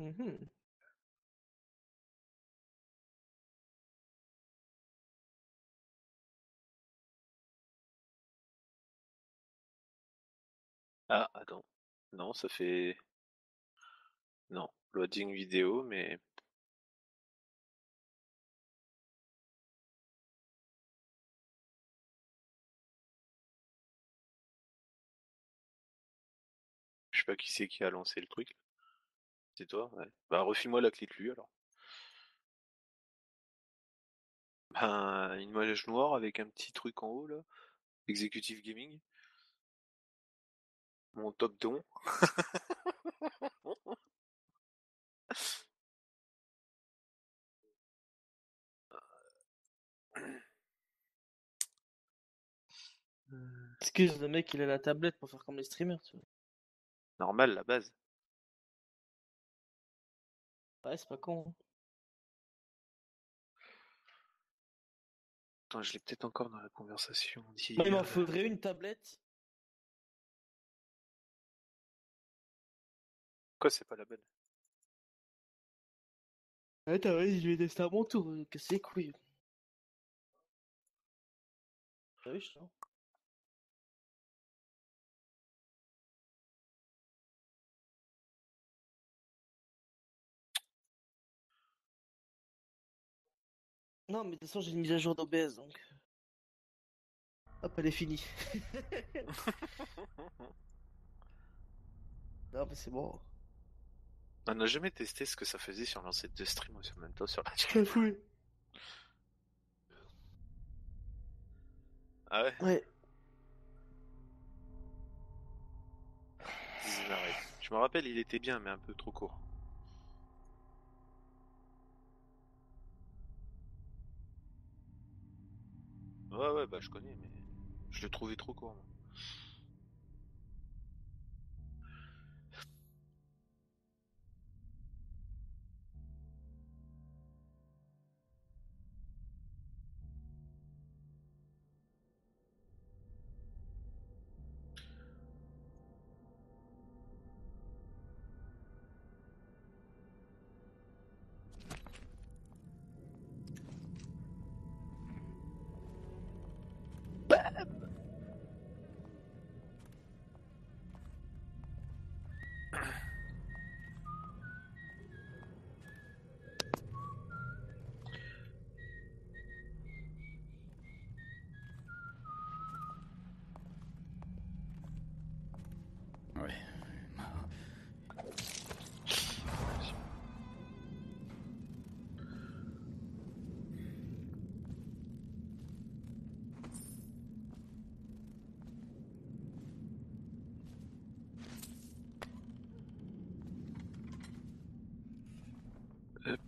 Mhm. Ah, attends. Non, ça fait... Non, loading vidéo, mais... Je sais pas qui c'est qui a lancé le truc. C'est toi? Ouais. Bah, refile-moi la clé de lui, alors. Ben, une image noire avec un petit truc en haut, là. Executive Gaming. Mon top don. Excuse, le mec, il a la tablette pour faire comme les streamers, tu vois. Normal, la base. Ouais, c'est pas con, hein. Attends, je l'ai peut-être encore dans la conversation Moi, il d'hier. m'en faudrait une tablette. Quoi, c'est pas la bonne? Ouais, t'as raison, je vais tester à mon tour. Casser les couilles. Ah oui, je sais. Non, mais de toute façon, j'ai une mise à jour d'OBS, donc. Hop, elle est finie. Non, mais c'est bon. On n'a jamais testé ce que ça faisait si on lançait deux streams en même temps sur la Je t'en fous. Ah ouais? Ouais. Dis arrête. Je me rappelle, il était bien, mais un peu trop court. Ouais, ouais, bah je connais, mais je le trouvais trop court, moi. Ouais. Hop.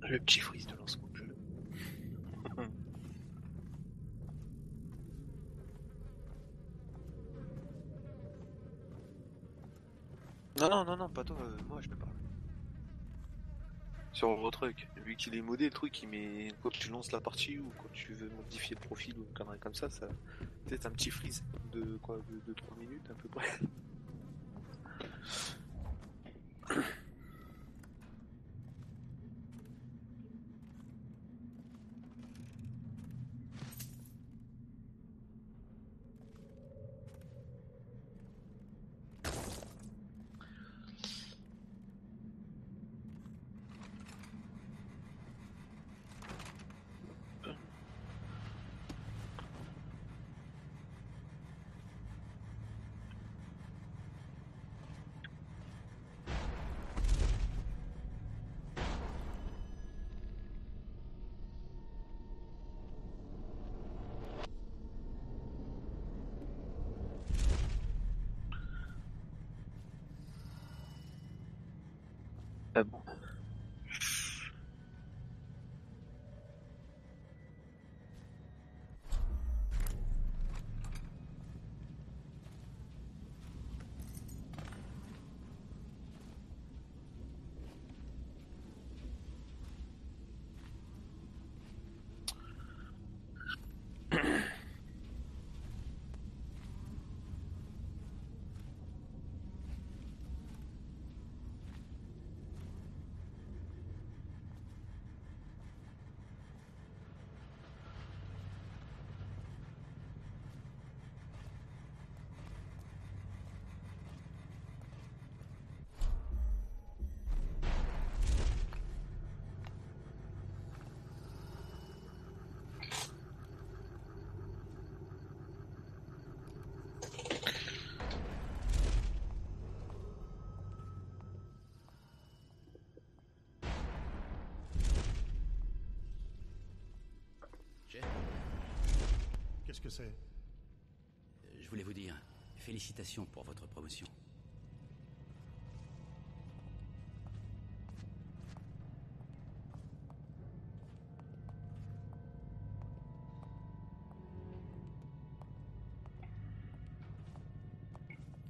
Le petit freeze de lancement de jeu. Non, non, non, non, pas toi, moi je te parle. Sur le truc, vu qu'il est modé, le truc, il met quand tu lances la partie ou quand tu veux modifier le profil ou une connerie comme ça peut-être un petit freeze de quoi, de 3 minutes à peu près. Qu'est-ce que c'est? Je voulais vous dire, félicitations pour votre promotion.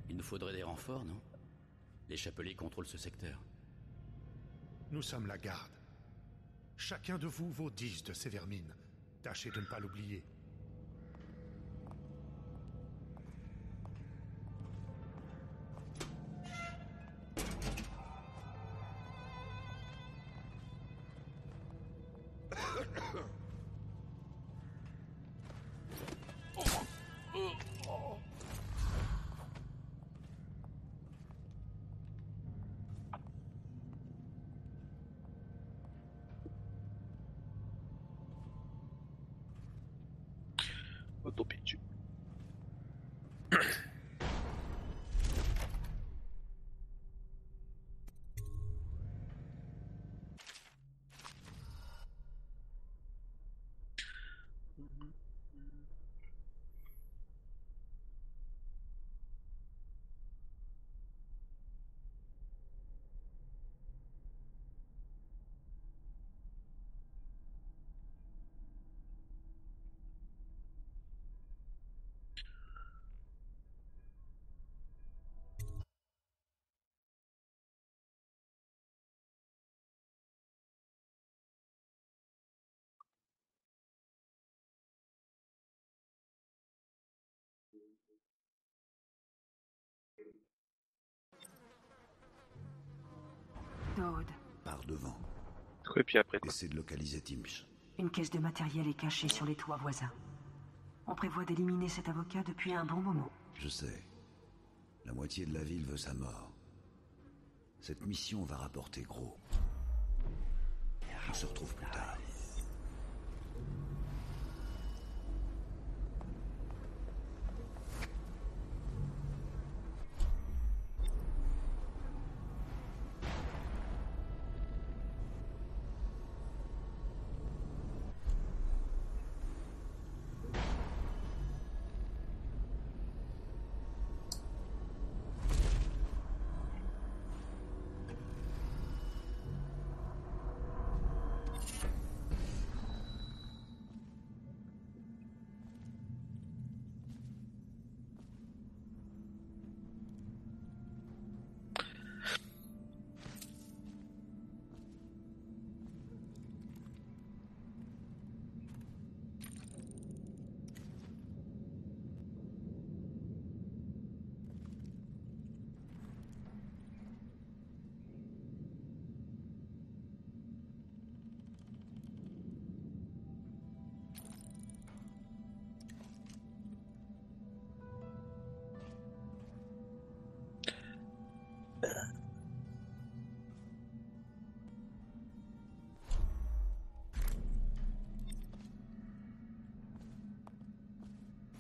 Il nous faudrait des renforts, non? Les chapeliers contrôlent ce secteur. Nous sommes la garde. Chacun de vous vaut 10 de ces vermines. Tâchez de ne pas l'oublier. Autopitch. Toad, Par devant. Et puis après, quoi. Essaie de localiser Timsh. une caisse de matériel est cachée sur les toits voisins. On prévoit d'éliminer cet avocat depuis un bon moment. Je sais. La moitié de la ville veut sa mort. Cette mission va rapporter gros. On se retrouve plus tard.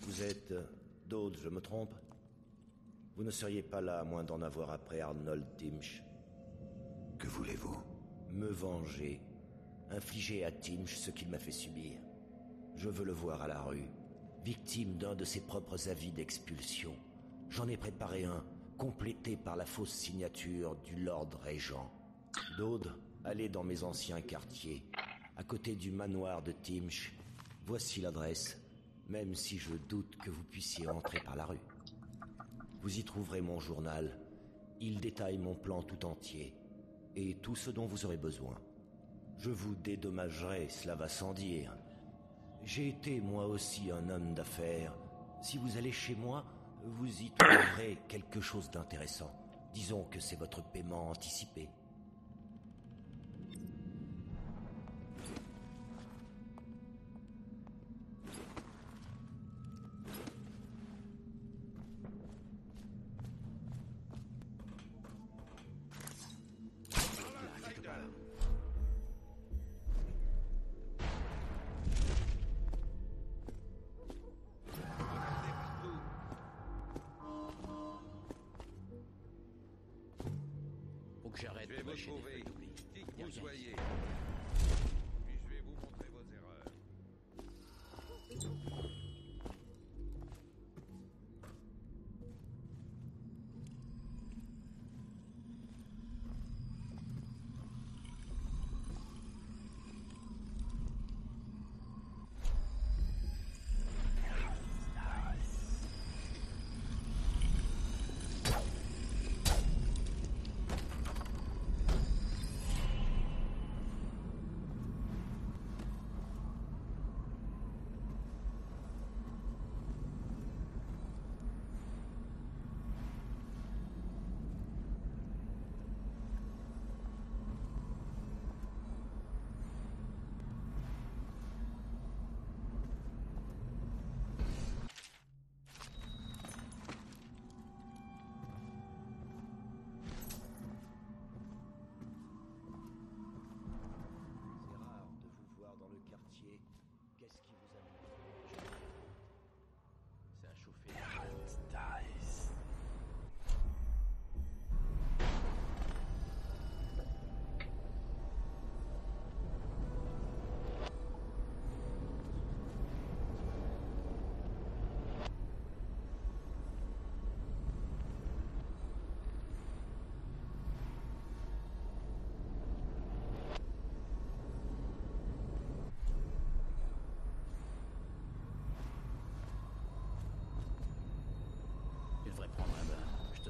Vous êtes Dode, je me trompe? Vous ne seriez pas là à moins d'en avoir après Arnold Timsh. Que voulez-vous? Me venger. Infliger à Timsh ce qu'il m'a fait subir. Je veux le voir à la rue, victime d'un de ses propres avis d'expulsion. J'en ai préparé un, complété par la fausse signature du Lord Régent. Dode, allez dans mes anciens quartiers, à côté du manoir de Timsh. Voici l'adresse, même si je doute que vous puissiez entrer par la rue. Vous y trouverez mon journal. Il détaille mon plan tout entier, et tout ce dont vous aurez besoin. Je vous dédommagerai, cela va sans dire. J'ai été moi aussi un homme d'affaires. Si vous allez chez moi, vous y trouverez quelque chose d'intéressant. Disons que c'est votre paiement anticipé. Faut que j'arrête de mâcher des feuilles d'oubli. Qui Y a que vous rien soyez. ici. Puis je vais vous montrer vos erreurs.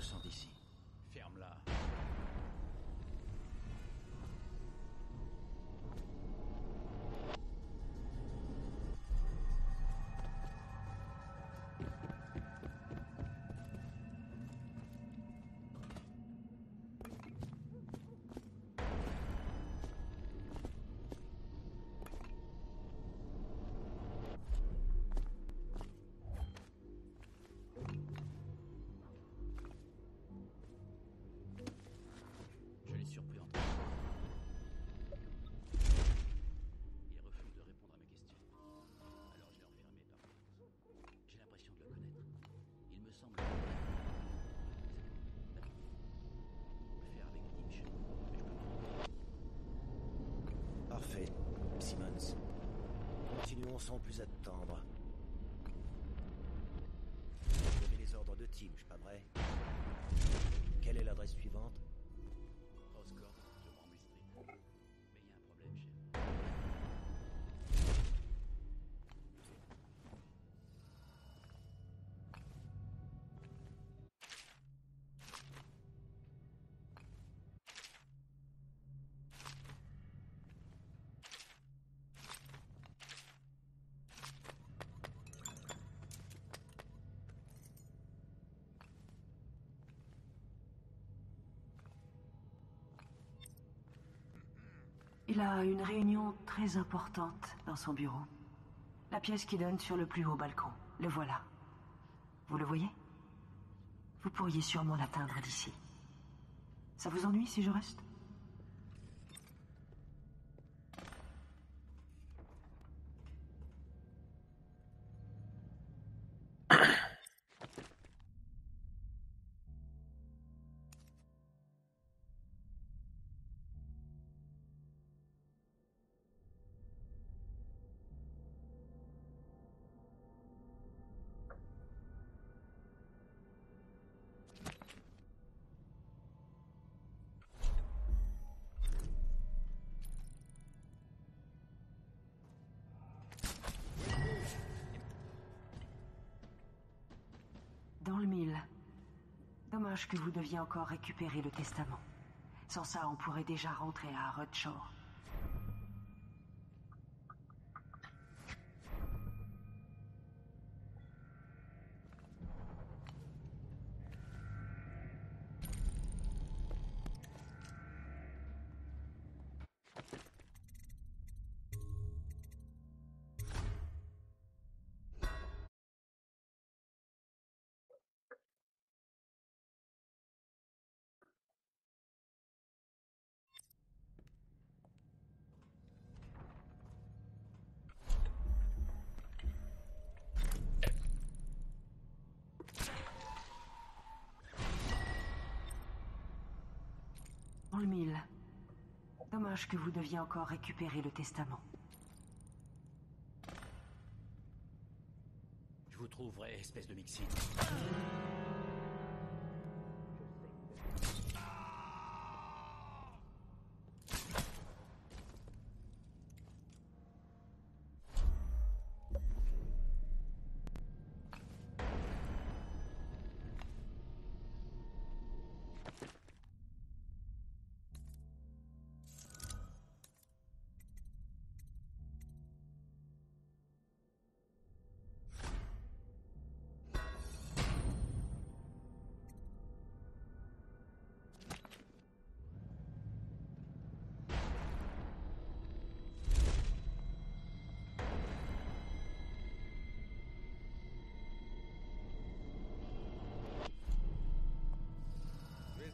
100 d'ici. Ferme-la. Je l'ai surpris en train de... Il refuse de répondre à mes questions. Alors je l'ai enfermé par force. J'ai l'impression de le connaître. Il me semble... Le faire avec Dimch, mais je peux me tromper. Parfait, Simmons. Continuons sans plus attendre. Vous avez les ordres de Timch, pas vrai? Quelle est l'adresse suivante? Oscorp, sur Bramble Street. Mais il y a un problème, chef. Il a une réunion très importante dans son bureau. La pièce qui donne sur le plus haut balcon. Le voilà. Vous le voyez? Vous pourriez sûrement l'atteindre d'ici. Ça vous ennuie si je reste? Dans le mille. Dommage que vous deviez encore récupérer le testament. Sans ça, on pourrait déjà rentrer à Rutshore. Dans le mille. Dommage que vous deviez encore récupérer le testament. Je vous trouverai, espèce de mixine.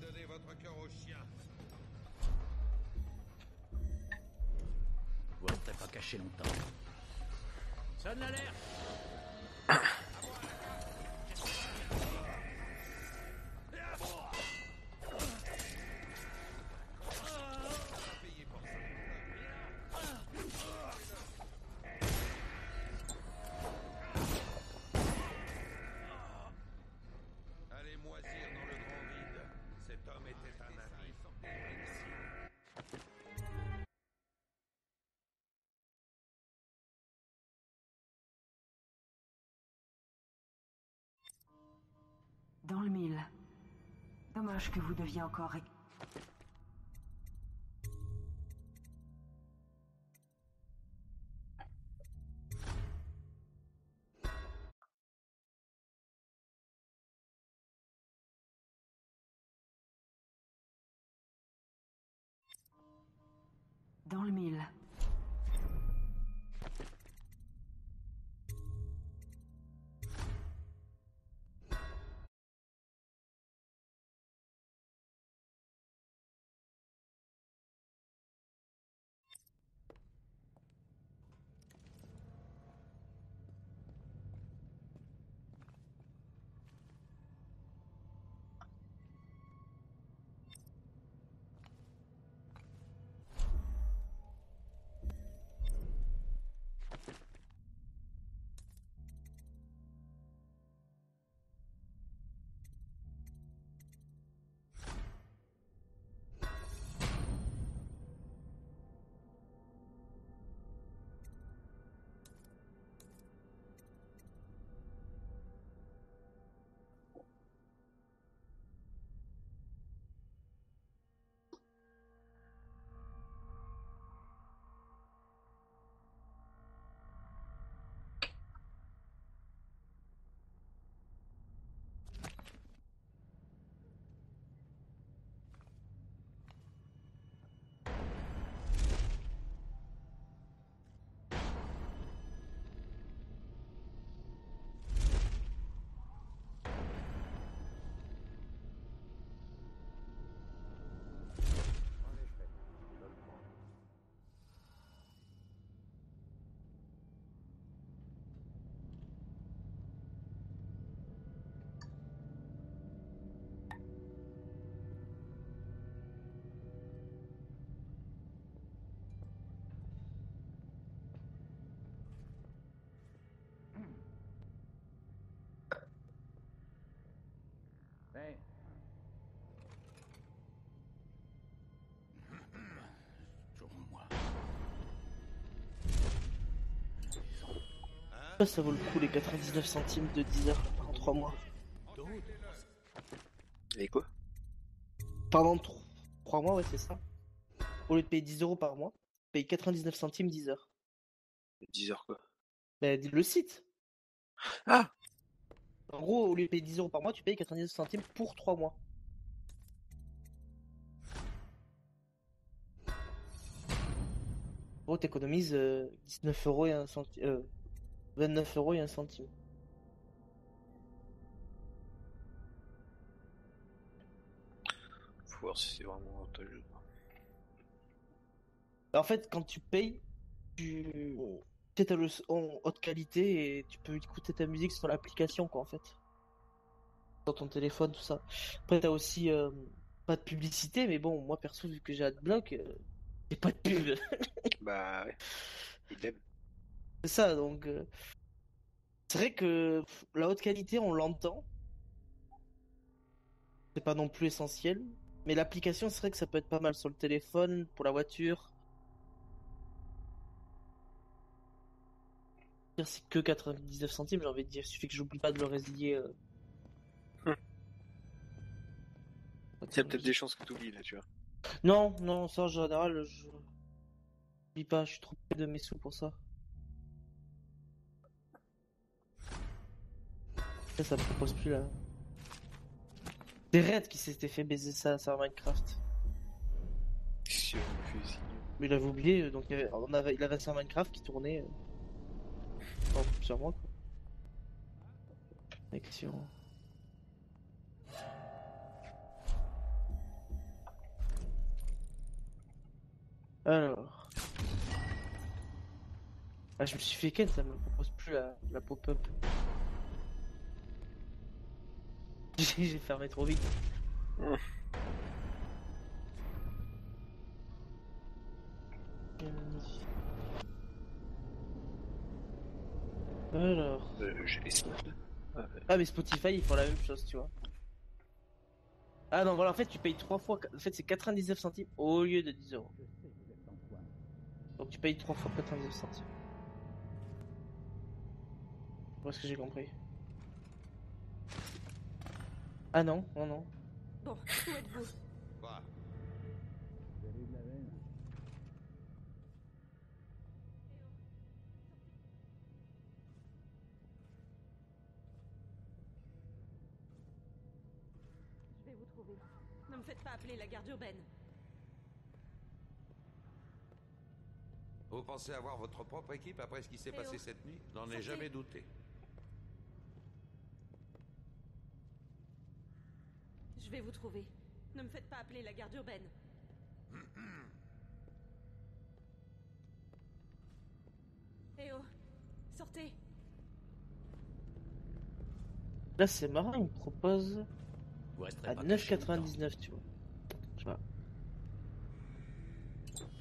Donnez votre cœur au chien. Vous ne pas caché longtemps. Sonne l'alerte. Allez moisir dans le grand vide. Cet homme était un ami. Dans le mille. Dommage que vous deviez encore... Dans le mille. Hey. Toujours moi. Ça vaut le coup les 99 centimes de 10 heures pendant 3 mois. Et quoi? Pendant 3 mois, ouais, c'est ça. Au lieu de payer 10 euros par mois, paye 99 centimes 10 heures. 10 heures quoi? Bah, le site. Ah! En gros, au lieu de payer 10 euros par mois, tu payes 99 centimes pour 3 mois. En gros, t'économises 19 euros et 1 centime. 29 euros et 1 centime. Faut voir si c'est vraiment avantageux. En fait, quand tu payes, tu as le son en haute qualité et tu peux écouter ta musique sur l'application, quoi, en fait. Sur ton téléphone, tout ça. Après, t'as aussi pas de publicité, mais bon, moi perso, vu que j'ai Adblock, j'ai pas de pub. Bah ouais, il aime. C'est ça, donc. C'est vrai que la haute qualité, on l'entend. C'est pas non plus essentiel. Mais l'application, c'est vrai que ça peut être pas mal sur le téléphone, pour la voiture. C'est que 99 centimes, j'ai envie de dire. Il suffit que j'oublie pas de le résilier. Il y a peut-être des chances que tu oublies là, tu vois. Non, non, ça en général, je n'oublie pas, je suis trop près de mes sous pour ça. Ça me propose plus là. C'est Red qui s'était fait baiser ça sur Minecraft. Si on me fait signe. Mais il avait oublié, donc il avait ça Minecraft qui tournait sur moi, quoi. Action. Alors. Ah, je me suis fait ken, ça me propose plus la pop-up. J'ai fermé trop vite. Alors. J'ai les snaps. Ah, mais Spotify, ils font la même chose, tu vois. Ah non, voilà, en fait, tu payes 3 fois. En fait, c'est 99 centimes au lieu de 10 euros. Donc, tu payes 3 fois 99 centimes. Voilà ce que j'ai compris. Ah non, non, non. Bon, où êtes-vous? Quoi? Je vais vous trouver. Ne me faites pas appeler la garde urbaine. Vous pensez avoir votre propre équipe après ce qui s'est passé cette nuit? N'en ai jamais douté. Je vais vous trouver. Ne me faites pas appeler la garde urbaine. Eh oh, sortez. Là, c'est marrant, il me propose Vous resterez à pas caché longtemps. 9,99, tu vois. Je sais pas.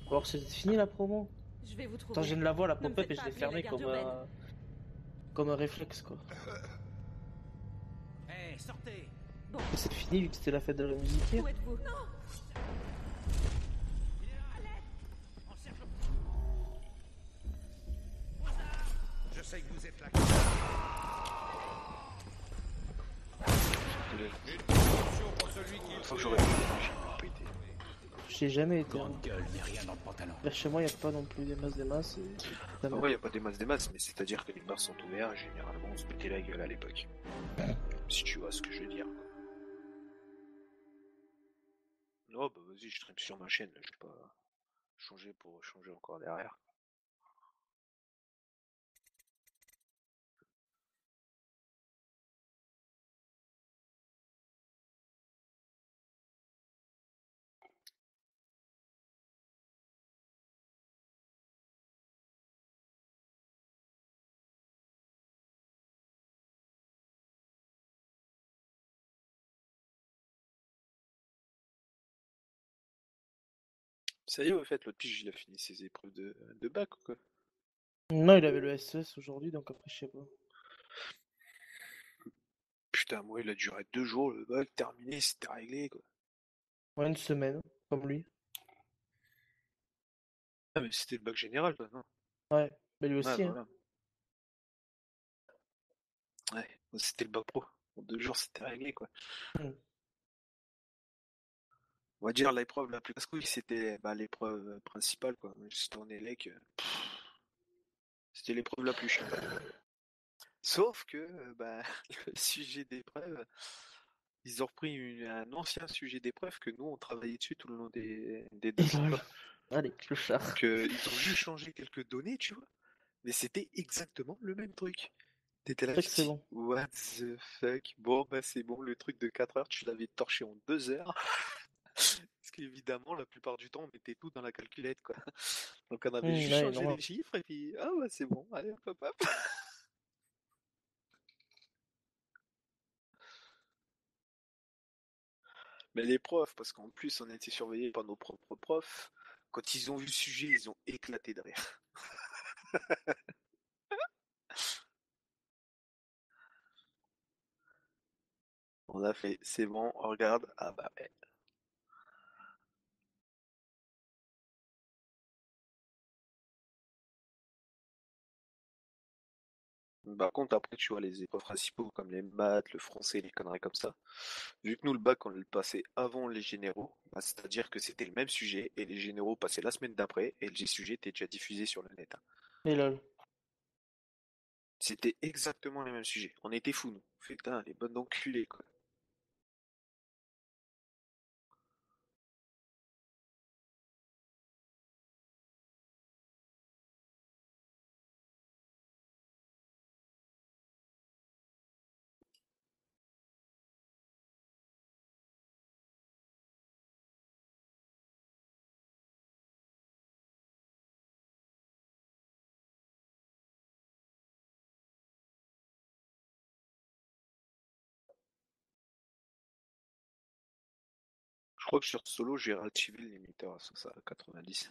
Alors, c'est fini la promo? Je vais vous trouver. Attends, je viens de la voir, la Ne me pop-up, faites et je pas l'ai appeler fermée la garde urbaine. comme un réflexe, quoi. Hé, sortez! Bon, C'est fini vu que c'était la fête de la musique. où êtes-vous? Non! On cherche Je sais que vous êtes là. Une promotion pour celui qui... Faut que j'aurais pu, j'ai pas été. J'ai jamais été. grande gueule, mais rien dans le pantalon. Vers chez moi, y a pas non plus des masses et... Ah ouais, y a pas des masses, mais c'est-à-dire que les bars sont ouverts et généralement on se mettait la gueule à l'époque. Si tu vois ce que je veux dire. Non, bah vas-y, je stream sur ma chaîne, là, je vais pas changer pour changer encore derrière. Ça y est, au fait, l'autre pige, il a fini ses épreuves de bac ou quoi? Non, il avait le SES aujourd'hui, donc après, je sais pas. Putain, moi, il a duré 2 jours, le bac terminé, c'était réglé, quoi. Ouais, une semaine, comme lui. Ah, mais c'était le bac général, quoi, non? Ouais, mais lui Ouais, aussi, hein. voilà. Ouais, moi, c'était le bac pro. En 2 jours, c'était réglé, quoi. Hmm. On va dire l'épreuve la plus casse-couille, c'était bah, l'épreuve principale, quoi. Juste en élec, c'était l'épreuve la plus chiante. Sauf que bah, le sujet d'épreuve, ils ont repris un ancien sujet d'épreuve que nous on travaillait dessus tout le long des 2 ans, Lol. quoi. Allez, clochard. Donc ils ont juste changé quelques données, tu vois. Mais c'était exactement le même truc. T'étais là, C'est tu que te c'est dis, bon. what the fuck? Bon, bah c'est bon, le truc de 4 heures, tu l'avais torché en 2 heures. Parce qu'évidemment, la plupart du temps, on mettait tout dans la calculette, quoi. Donc on avait juste Ouais, changé normal. les chiffres et puis, ah bah c'est bon, allez hop hop hop. Mais les profs, parce qu'en plus on a été surveillés par nos propres profs, quand ils ont vu le sujet, ils ont éclaté de rire. On a fait, c'est bon, on regarde, ah bah ouais. Par contre, après, tu vois, les épreuves principaux comme les maths, le français, les conneries comme ça, vu que nous, le bac, on le passait avant les généraux, bah, c'est-à-dire que c'était le même sujet et les généraux passaient la semaine d'après et les sujets étaient déjà diffusés sur le net, hein. Et lol. C'était exactement les mêmes sujets. On était fous, nous. Putain, les bonnes enculées, quoi. Je crois que sur Solo, j'ai réactivé le limiteur à 90.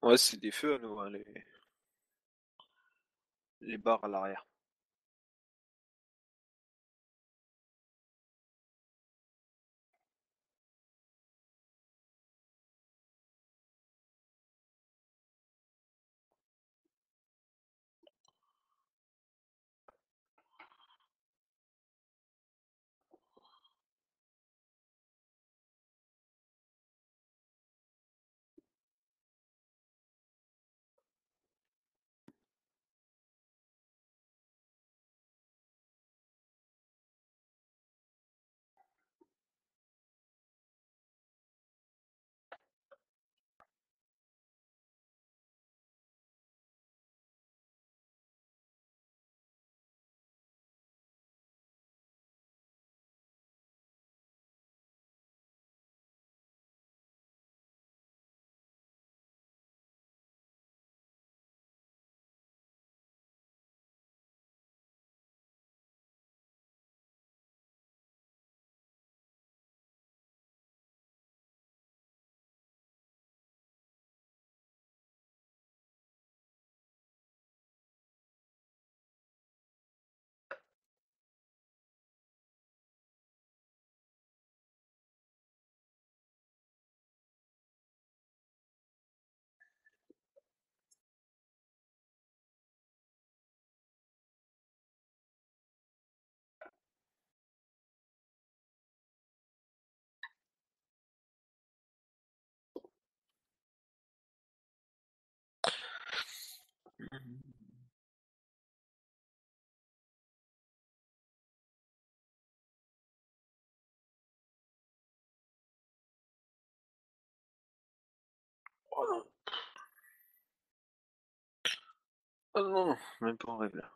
Ouais, c'est des feux à nous, hein, les barres à l'arrière. Oh non, même pas en rêve là.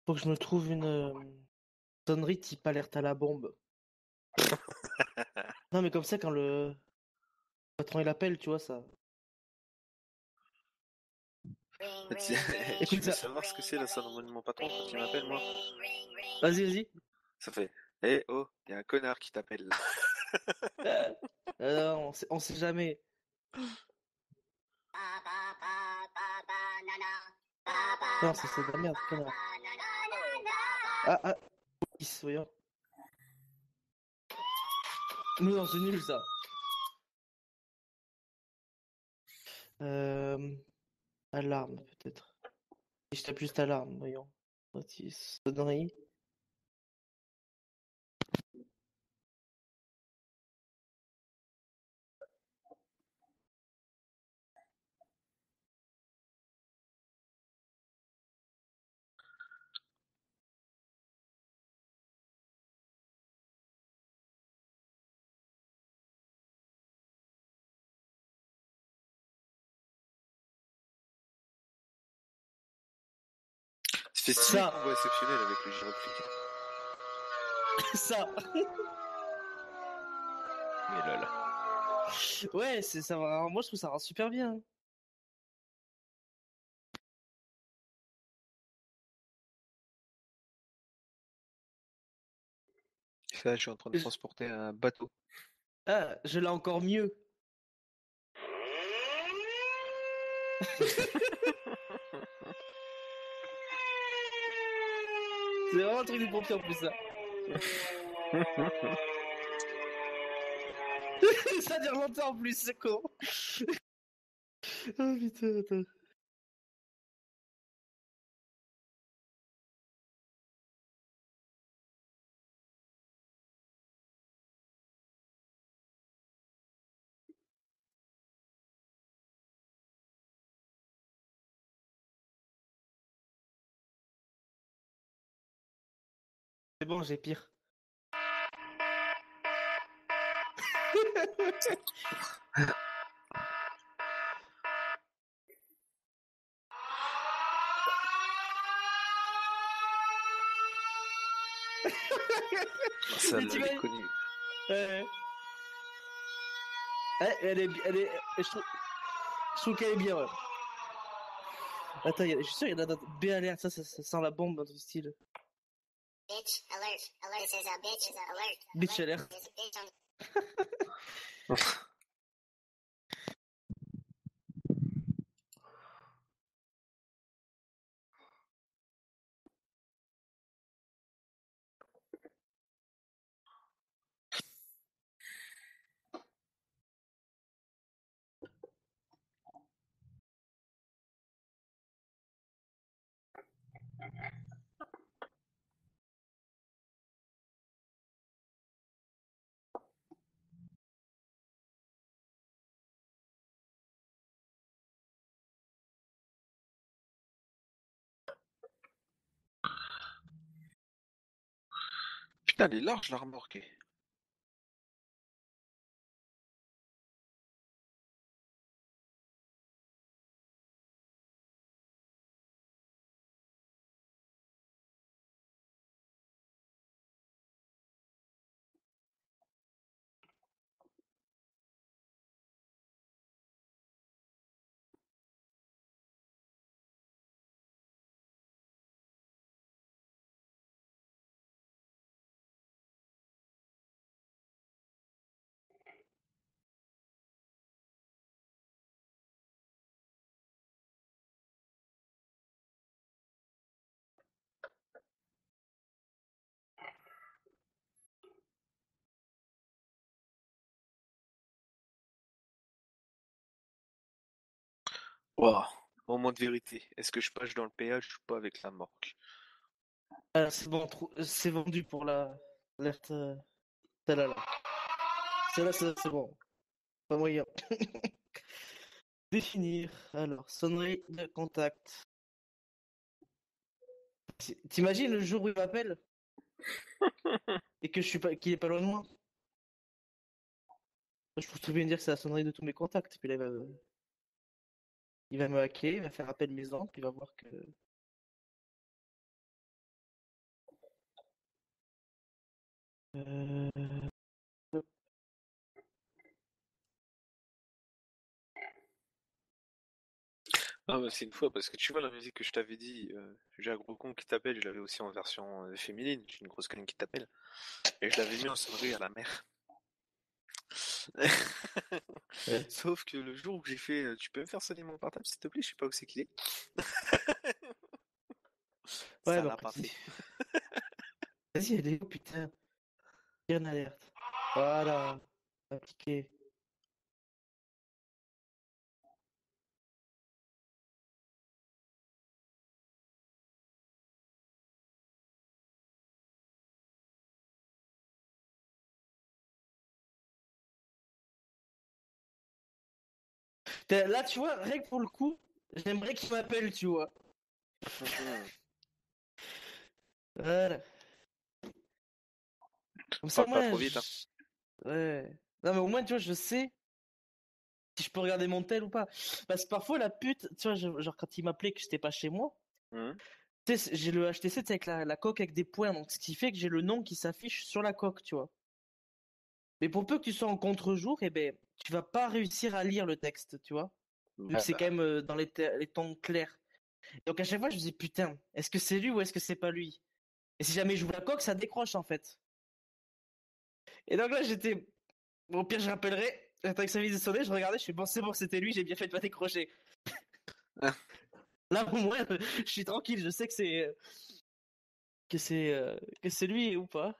Faut que je me trouve une sonnerie type alerte à la bombe. Non, mais comme ça, quand le patron il appelle, tu vois, ça. Tu Écoute veux ça. savoir ce que c'est la sonnerie de mon patron quand il m'appelle, moi? Vas-y, vas-y. Ça fait Eh oh, y a un connard qui t'appelle là. On sait jamais. Non, c'est de la merde, connard. Ah, police, voyons. Non, c'est nul ça. Alarme, peut-être. Si je tape juste alarme, voyons. Notice, sonnerie. C'est stylé qu'on voit exceptionnel avec le gyrophilique. Ça. Mais lol. Ouais, ça va. Moi, je trouve ça rend super bien. Ça, je suis en train de transporter un bateau. Ah, je l'ai encore mieux. C'est vraiment un truc des pompiers en plus, ça. Ça dure longtemps en plus, c'est con. Oh putain, attends. C'est bon, j'ai pire. Celle-là, elle est connue. Elle est, je trouve qu'elle est bien. Ouais. Attends, je suis sûr il y en a d'autres. B alert, ça sent la bombe dans ton style. Bitch alert, alert, this is a bitch alert. Bitch alert. There's a bitch on Putain, elle est large la remorque. Waouh, moment de vérité. Est-ce que je passe dans le péage ou pas avec la remorque? C'est bon, c'est vendu pour la l'alerte. Celle-là, là. Celle-là, c'est bon. Pas moyen. Définir. Alors, sonnerie de contact. T'imagines le jour où il m'appelle et que je suis pas, qu'il est pas loin de moi? Je peux très bien dire que c'est la sonnerie de tous mes contacts. Puis là, il va me hacker, il va faire appel maison, puis il va voir que. Euh, Ah bah c'est une fois, parce que tu vois la musique que je t'avais dit, j'ai un gros con qui t'appelle, je l'avais aussi en version féminine, j'ai une grosse conne qui t'appelle, et je l'avais mis en sonnerie à la mer. Ouais, Sauf que le jour où j'ai fait, tu peux me faire sonner mon portable s'il te plaît, je sais pas où c'est qu'il est. ouais Ça bah l'a après, pas fait. vas-y, elle est où, putain? Il y a une alerte. Voilà. Appliqué. Là, tu vois, rien que pour le coup, j'aimerais qu'il m'appelle, tu vois. Voilà. Comme ça, Parle pas moi, trop vite, hein. ouais. Non, mais au moins, tu vois, je sais si je peux regarder mon tel ou pas. Parce que parfois, la pute, tu vois, genre quand il m'appelait que j'étais pas chez moi, Mhm. tu sais, j'ai le HTC, tu sais, avec la coque avec des points, donc ce qui fait que j'ai le nom qui s'affiche sur la coque, tu vois. Mais pour peu que tu sois en contre-jour, eh ben, tu vas pas réussir à lire le texte, tu vois. Vu que Ouais, c'est bah. quand même dans les tons clairs. Donc à chaque fois, je me dis, putain, est-ce que c'est lui ou est-ce que c'est pas lui? Et si jamais j'ouvre la coque, ça décroche en fait. Et donc là, j'étais. Bon, au pire, je rappellerai. J'attends que ça vise de sonner, je regardais, je suis bon, c'est bon, c'était lui, j'ai bien fait de pas décrocher. Là, au moins, je suis tranquille, je sais que c'est. Que c'est lui ou pas.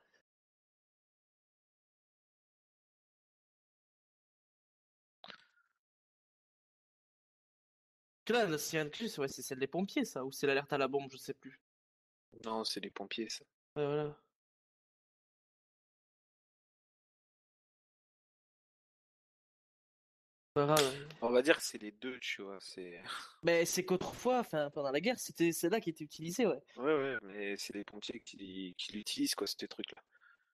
Que là, la sirène que j'ai, ouais, c'est celle des pompiers, ça, ou c'est l'alerte à la bombe, je sais plus. Non, c'est les pompiers, ça. Ouais, voilà. Pas grave. On va dire que c'est les deux, tu vois, c'est... Mais c'est qu'autrefois, enfin, pendant la guerre, c'était celle-là qui était utilisée, ouais. Ouais, ouais, mais c'est les pompiers qui l'utilisent, quoi, ces trucs-là.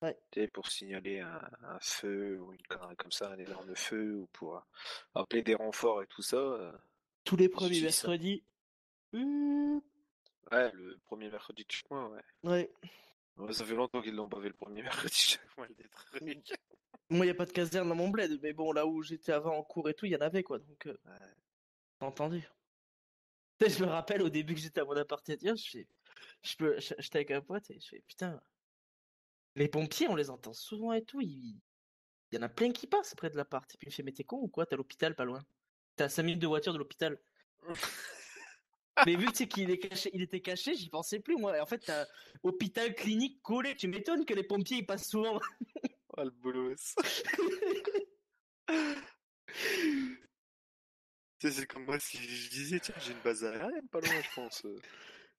Ouais. Tu sais, pour signaler un feu ou une connerie comme ça, un énorme feu, ou pour appeler des renforts et tout ça, Tous les ils premiers utilisent ça. mercredis. Ouais, le premier mercredi de chaque mois, ouais. Ouais. Ouais, ça fait longtemps qu'ils l'ont pas fait le premier mercredi de chaque mois, des trucs. Moi, y a pas de caserne dans mon bled, mais bon, là où j'étais avant en cours et tout, il y en avait, quoi, donc, Ouais. t'as entendu. Tu sais, je me rappelle au début que j'étais à mon appart étudiant, j'étais avec un pote et je fais, putain, les pompiers, on les entend souvent et tout, il y en a plein qui passent près de l'appart. Et puis il me fait, mais t'es con ou quoi? T'as l'hôpital pas loin. T'as à 5 minutes de voiture de l'hôpital. Mais vu que tu sais qu'il est caché, il était caché, j'y pensais plus, moi. Et en fait, t'as hôpital, clinique collé. Tu m'étonnes que les pompiers, ils passent souvent. Oh, le bolos. Tu sais, c'est comme moi si je disais, tiens, j'ai une base aérienne pas loin, je pense.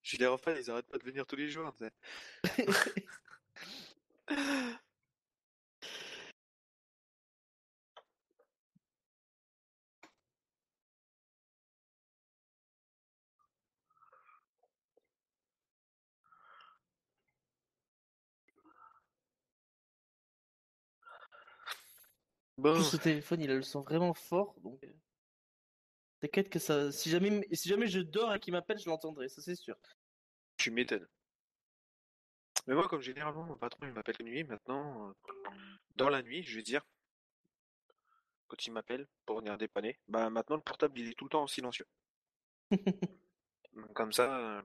Je les refais, ils arrêtent pas de venir tous les jours, tu sais. En Bon, plus, ce téléphone, il a le son vraiment fort, donc t'inquiète que ça. Si jamais je dors et qu'il m'appelle, je l'entendrai, ça c'est sûr. tu m'étonnes. Mais moi, comme généralement, mon patron, il m'appelle la nuit, maintenant, dans la nuit, je veux dire, quand il m'appelle pour venir dépanner, bah maintenant, le portable, il est tout le temps en silencieux. Donc, comme ça,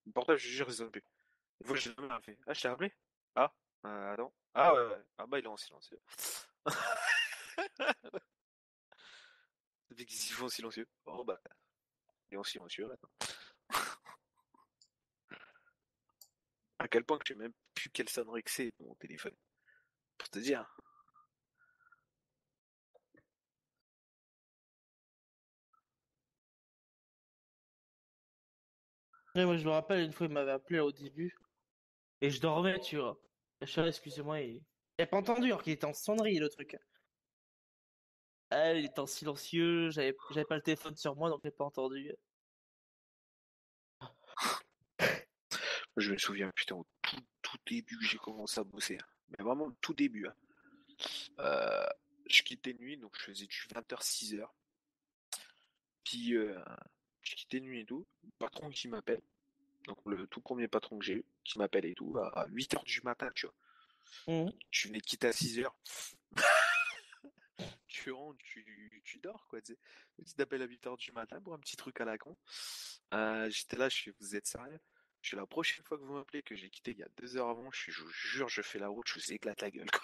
le portable, je te jure, il sonne plus. Une fois, j'ai jamais fait. Ah, je t'ai appelé? Ah, attends. Ah, ouais, ouais. Ah, bah, il est en silencieux. Depuis qu'ils y font en silencieux. Oh, bah, il est en silencieux, là. À quel point que je sais même plus quelle sonnerie que c'est mon téléphone. Pour te dire. Ouais, moi, je me rappelle une fois, il m'avait appelé au début, et je dormais, tu vois. Et je suis là, excusez-moi, il a pas entendu, alors qu'il était en sonnerie, le truc. Ah, il était en silencieux, j'avais pas le téléphone sur moi, donc j'ai pas entendu. Je me souviens, putain, au tout début que j'ai commencé à bosser. Mais vraiment, le tout début. Hein. Euh, je quittais nuit, donc je faisais du 20h, 6h. Puis, je quittais nuit et tout. Le patron qui m'appelle, donc le tout premier patron que j'ai eu, qui m'appelle et tout, à 8h du matin, tu vois. Mhm. Tu venais de quitter à 6h. Tu rentres, tu dors, quoi. Tu sais. Tu t'appelles à 8h du matin pour un petit truc à la con. J'étais là, je suis, vous êtes sérieux? Je suis la prochaine fois que vous m'appelez, que j'ai quitté il y a 2 heures avant, je vous jure, je fais la route, je vous éclate la gueule, quoi.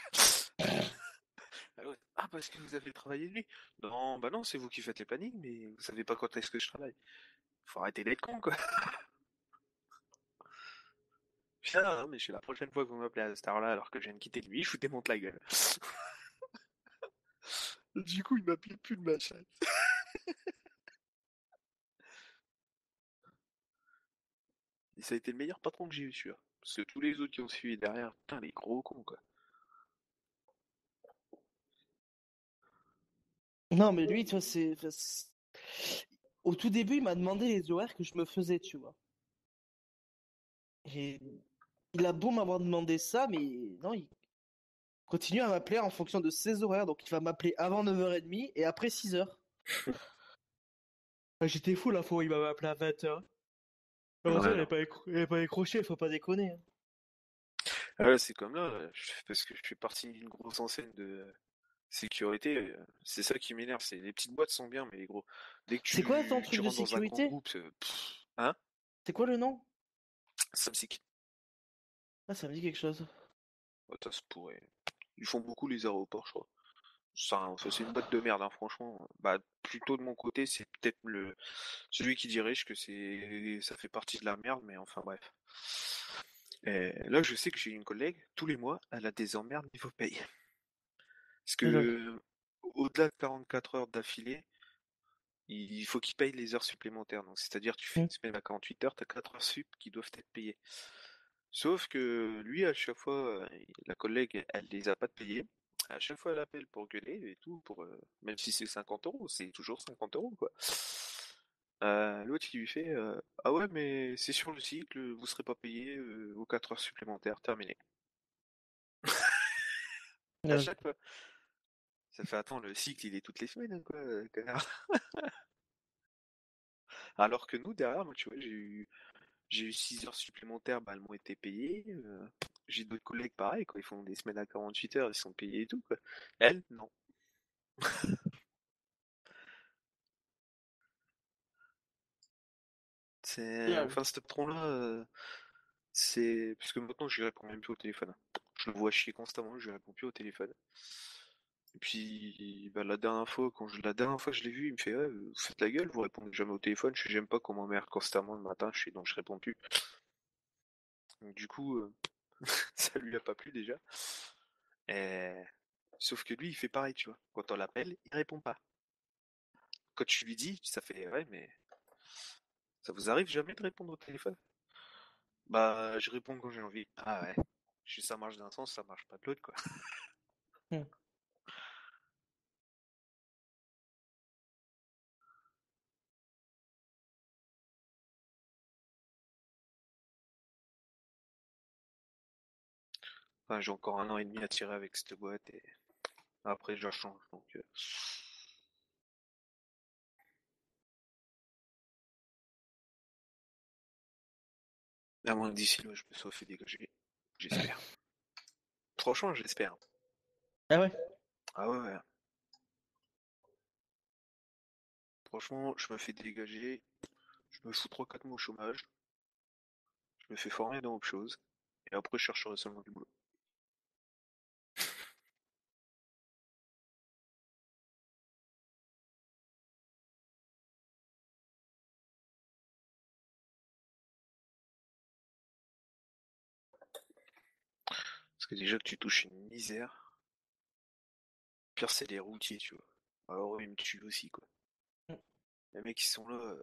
Ah ouais. Ah, parce que vous avez travaillé de nuit? Non, bah non, c'est vous qui faites les plannings, mais vous savez pas quand est-ce que je travaille. Faut arrêter d'être con, quoi. Putain, non, mais je suis la prochaine fois que vous m'appelez à cette heure-là, alors que je viens de quitter lui, je vous démonte la gueule. Du coup, il m'appelait plus de ma chatte. Et ça a été le meilleur patron que j'ai eu, sûr. Parce que tous les autres qui ont suivi derrière, putain, les gros cons, quoi. Non, mais lui, tu vois, au tout début, il m'a demandé les horaires que je me faisais, tu vois. Et il a beau m'avoir demandé ça, mais non, il continue à m'appeler en fonction de ses horaires. Donc, il va m'appeler avant 9h30 et après 6h. J'étais fou la fois où il m'avait appelé à 20h. Heureusement, Ouais, non. il avait pas décroché, faut pas déconner. Hein. Ah, là, c'est comme là, parce que je suis parti d'une grosse enseigne de sécurité. C'est ça qui m'énerve, c'est les petites boîtes sont bien, mais les gros, dès que C'est quoi ton tu truc de rentres dans un grand sécurité? groupe, hein, C'est quoi le nom? ça me sick. Ah, ça me dit quelque chose. Ça se pourrait. Ils font beaucoup les aéroports, je crois. Ça, c'est une boîte de merde, hein, franchement. Bah, plutôt de mon côté, c'est peut-être celui qui dirige que ça fait partie de la merde, mais enfin bref. Et là, je sais que j'ai une collègue, tous les mois, elle a des emmerdes niveau paye. Parce Et lol. que, au-delà de 44 heures d'affilée, il faut qu'il paye les heures supplémentaires. Donc, c'est-à-dire, tu fais Hmm. une semaine à 48 heures, t'as 4 heures sup qui doivent être payées. Sauf que lui, à chaque fois, la collègue, elle les a pas payées. À chaque fois, elle appelle pour gueuler et tout, même si c'est 50 euros, c'est toujours 50 euros, quoi. L'autre, il lui fait ah ouais, mais c'est sur le cycle, vous serez pas payé aux 4 heures supplémentaires, terminé. À Lol. chaque fois. Ça fait attends, le cycle, il est toutes les semaines, hein, quoi, connard. Alors que nous, derrière, moi, tu vois, j'ai eu 6 heures supplémentaires, bah, elles m'ont été payées. J'ai d'autres collègues pareil, quoi, ils font des semaines à 48 heures, ils sont payés et tout, quoi. Elle, non. Lol. Enfin, ce patron-là, parce que maintenant, je lui réponds même plus au téléphone. Je le vois chier constamment, je lui réponds plus au téléphone. Et puis, bah, la dernière fois que je l'ai vu, il me fait, ouais, vous faites la gueule, vous répondez jamais au téléphone. Je fais, j'aime pas qu'on m'emmerde constamment le matin, donc je réponds plus. Donc, du coup, ça lui a pas plu déjà. Et... Sauf que lui, il fait pareil, tu vois. Quand on l'appelle, il répond pas. Quand tu lui dis, ça fait, ouais, mais ça vous arrive jamais de répondre au téléphone? Bah, je réponds quand j'ai envie. Ah ouais. Ça marche d'un sens, ça marche pas de l'autre, quoi. Hmm. Enfin, j'ai encore 1 an et demi à tirer avec cette boîte et Après, je change, donc... À moins que d'ici là, je me sois fait dégager. J'espère. Franchement, j'espère. Ah ouais? Ah ouais, ouais. Franchement, je me fais dégager. Je me fous 3-4 mois au chômage. Je me fais former dans autre chose. Et après, je chercherai seulement du boulot. Parce que déjà que tu touches une misère. Pire, c'est les routiers, tu vois. Alors, eux, ils me tuent aussi, quoi. Mm. Les mecs, ils sont là.